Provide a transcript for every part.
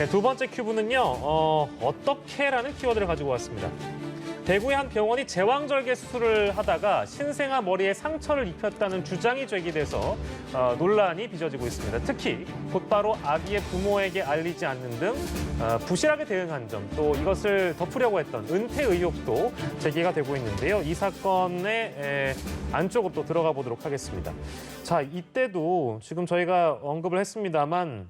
네, 두 번째 큐브는요. 어떻게라는 키워드를 가지고 왔습니다. 대구의 한 병원이 제왕절개 수술을 하다가 신생아 머리에 상처를 입혔다는 주장이 제기돼서 논란이 빚어지고 있습니다. 특히 곧바로 아기의 부모에게 알리지 않는 등 부실하게 대응한 점, 또 이것을 덮으려고 했던 은퇴 의혹도 제기가 되고 있는데요. 이 사건의 안쪽으로 또 들어가 보도록 하겠습니다. 자, 이때도 지금 저희가 언급을 했습니다만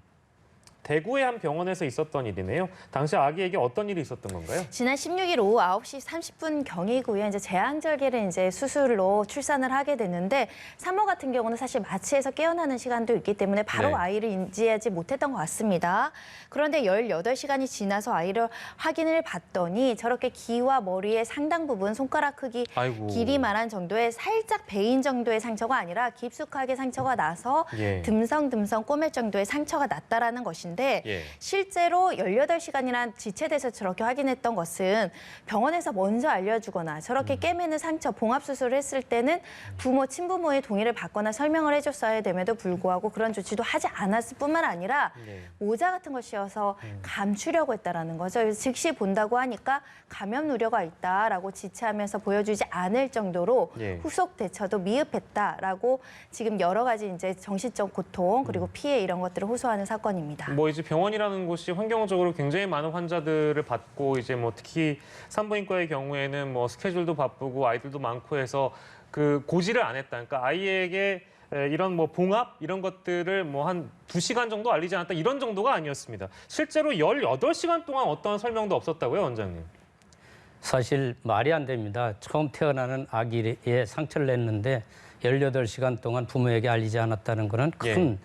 대구의 한 병원에서 있었던 일이네요. 당시 아기에게 어떤 일이 있었던 건가요? 지난 16일 오후 9시 30분 경이고요. 이제 제왕절개를 수술로 출산을 하게 됐는데 산모 같은 경우는 사실 마취에서 깨어나는 시간도 있기 때문에 바로 네. 아이를 인지하지 못했던 것 같습니다. 그런데 18시간이 지나서 아이를 확인을 봤더니 저렇게 귀와 머리의 상당 부분 손가락 크기 아이고. 길이만한 정도의 살짝 베인 정도의 상처가 아니라 깊숙하게 상처가 나서 예. 듬성듬성 꼬맬 정도의 상처가 났다라는 것인데 예. 실제로 18시간이나 지체돼서 저렇게 확인했던 것은 병원에서 먼저 알려주거나 저렇게 꿰매는 상처, 봉합수술을 했을 때는 부모, 친부모의 동의를 받거나 설명을 해줬어야 됨에도 불구하고 그런 조치도 하지 않았을 뿐만 아니라 네. 모자 같은 것이어서 감추려고 했다라는 거죠. 그래서 즉시 본다고 하니까 감염 우려가 있다라고 지체하면서 보여주지 않을 정도로 예. 후속 대처도 미흡했다라고 지금 여러 가지 이제 정신적 고통 그리고 피해 이런 것들을 호소하는 사건입니다. 뭐 이제 병원이라는 곳이 환경적으로 굉장히 많은 환자들을 받고 이제 뭐 특히 산부인과의 경우에는 뭐 스케줄도 바쁘고 아이들도 많고 해서 그 고지를 안 했다. 그러니까 아이에게 이런 뭐 봉합 이런 것들을 뭐 한 2시간 정도 알리지 않았다 이런 정도가 아니었습니다. 실제로 18시간 동안 어떠한 설명도 없었다고요, 원장님? 사실 말이 안 됩니다. 처음 태어나는 아기에 상처를 냈는데 18시간 동안 부모에게 알리지 않았다는 것은 큰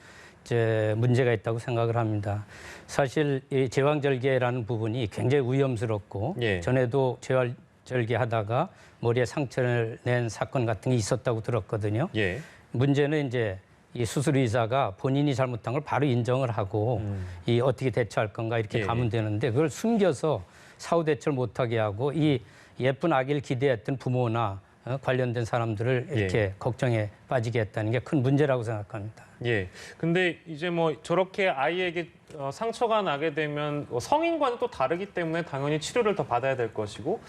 문제가 있다고 생각을 합니다. 사실 이 제왕절개라는 부분이 굉장히 위험스럽고 예. 전에도 제왕절개하다가 머리에 상처를 낸 사건 같은 게 있었다고 들었거든요. 예. 문제는 이제 이 수술 의사가 본인이 잘못한 걸 바로 인정을 하고 이 어떻게 대처할 건가 이렇게 예. 가면 되는데 그걸 숨겨서 사후 대처를 못하게 하고 이 예쁜 아기를 기대했던 부모나 관련된 사람들을 이렇게 걱정에 빠지게 했다는 게 큰 문제라고 생각합니다. 예. 근데 이제 뭐 저렇게 아이에게 상처가 나게 되면 성인과는 또 다르기 때문에 당연히 치료를 더 받아야 될 것이고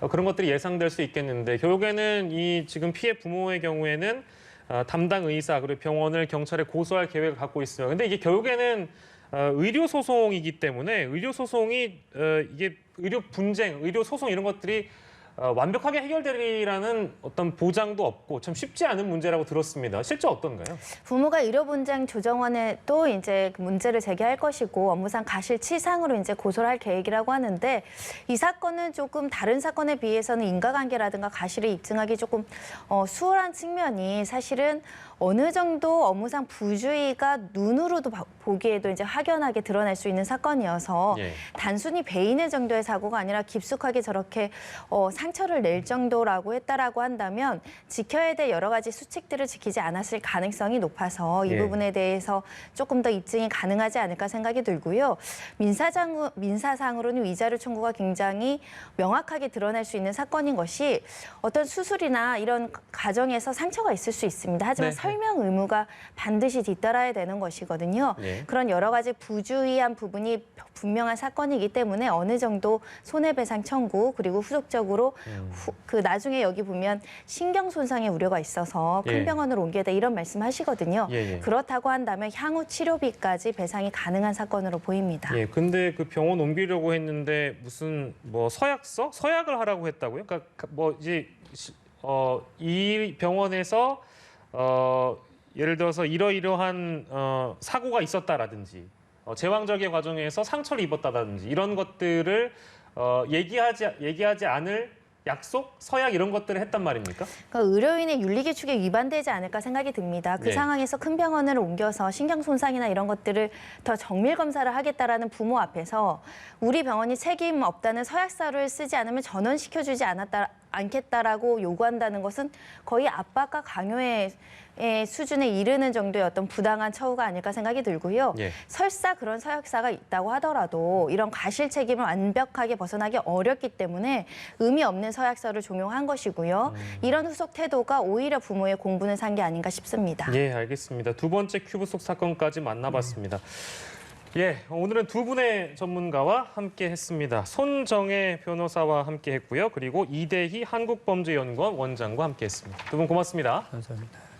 그런 것들이 예상될 수 있겠는데 결국에는 이 지금 피해 부모의 경우에는 담당 의사 그리고 병원을 경찰에 고소할 계획을 갖고 있어요. 근데 이게 결국에는 의료 소송이기 때문에 의료 소송이 이게 의료 분쟁, 의료 소송 이런 것들이 완벽하게 해결되리라는 어떤 보장도 없고 참 쉽지 않은 문제라고 들었습니다. 실제 어떤가요? 부모가 의료분쟁 조정원에 또 이제 그 문제를 제기할 것이고 업무상 가실치상으로 이제 고소를 할 계획이라고 하는데 이 사건은 조금 다른 사건에 비해서는 인과관계라든가 가실을 입증하기 조금 수월한 측면이 사실은 어느 정도 업무상 부주의가 눈으로도 보기에도 이제 확연하게 드러날 수 있는 사건이어서 예. 단순히 베이는 정도의 사고가 아니라 깊숙하게 저렇게 상처를 낼 정도라고 했다라고 한다면 지켜야 될 여러 가지 수칙들을 지키지 않았을 가능성이 높아서 이 예. 부분에 대해서 조금 더 입증이 가능하지 않을까 생각이 들고요. 민사상으로는 위자료 청구가 굉장히 명확하게 드러날 수 있는 사건인 것이 어떤 수술이나 이런 과정에서 상처가 있을 수 있습니다. 하지만 네. 설명 의무가 반드시 뒤따라야 되는 것이거든요. 네. 그런 여러 가지 부주의한 부분이 분명한 사건이기 때문에 어느 정도 손해배상 청구 그리고 후속적으로 그 나중에 여기 보면 신경 손상의 우려가 있어서 큰 예. 병원으로 옮겨야 돼 이런 말씀하시거든요. 예. 그렇다고 한다면 향후 치료비까지 배상이 가능한 사건으로 보입니다. 예. 근데 그 병원 옮기려고 했는데 무슨 뭐 서약을 하라고 했다고요? 그러니까 뭐 이제 이 병원에서 예를 들어서 이러이러한 사고가 있었다라든지 제왕절개 과정에서 상처를 입었다라든지 이런 것들을 얘기하지 않을 약속, 서약 이런 것들을 했단 말입니까? 그러니까 의료인의 윤리규칙에 위반되지 않을까 생각이 듭니다. 그 네. 상황에서 큰 병원을 옮겨서 신경 손상이나 이런 것들을 더 정밀 검사를 하겠다라는 부모 앞에서 우리 병원이 책임 없다는 서약서를 쓰지 않으면 전원시켜주지 않겠다라고 요구한다는 것은 거의 압박과 강요의 수준에 이르는 정도의 어떤 부당한 처우가 아닐까 생각이 들고요. 예. 설사 그런 서약사가 있다고 하더라도 이런 과실 책임을 완벽하게 벗어나기 어렵기 때문에 의미 없는 서약서를 종용한 것이고요. 이런 후속 태도가 오히려 부모의 공분을 산 게 아닌가 싶습니다. 예, 알겠습니다. 두 번째 큐브 속 사건까지 만나봤습니다. 예, 오늘은 두 분의 전문가와 함께 했습니다. 손정혜 변호사와 함께 했고요. 그리고 이대희 한국범죄연구원 원장과 함께 했습니다. 두 분 고맙습니다. 감사합니다.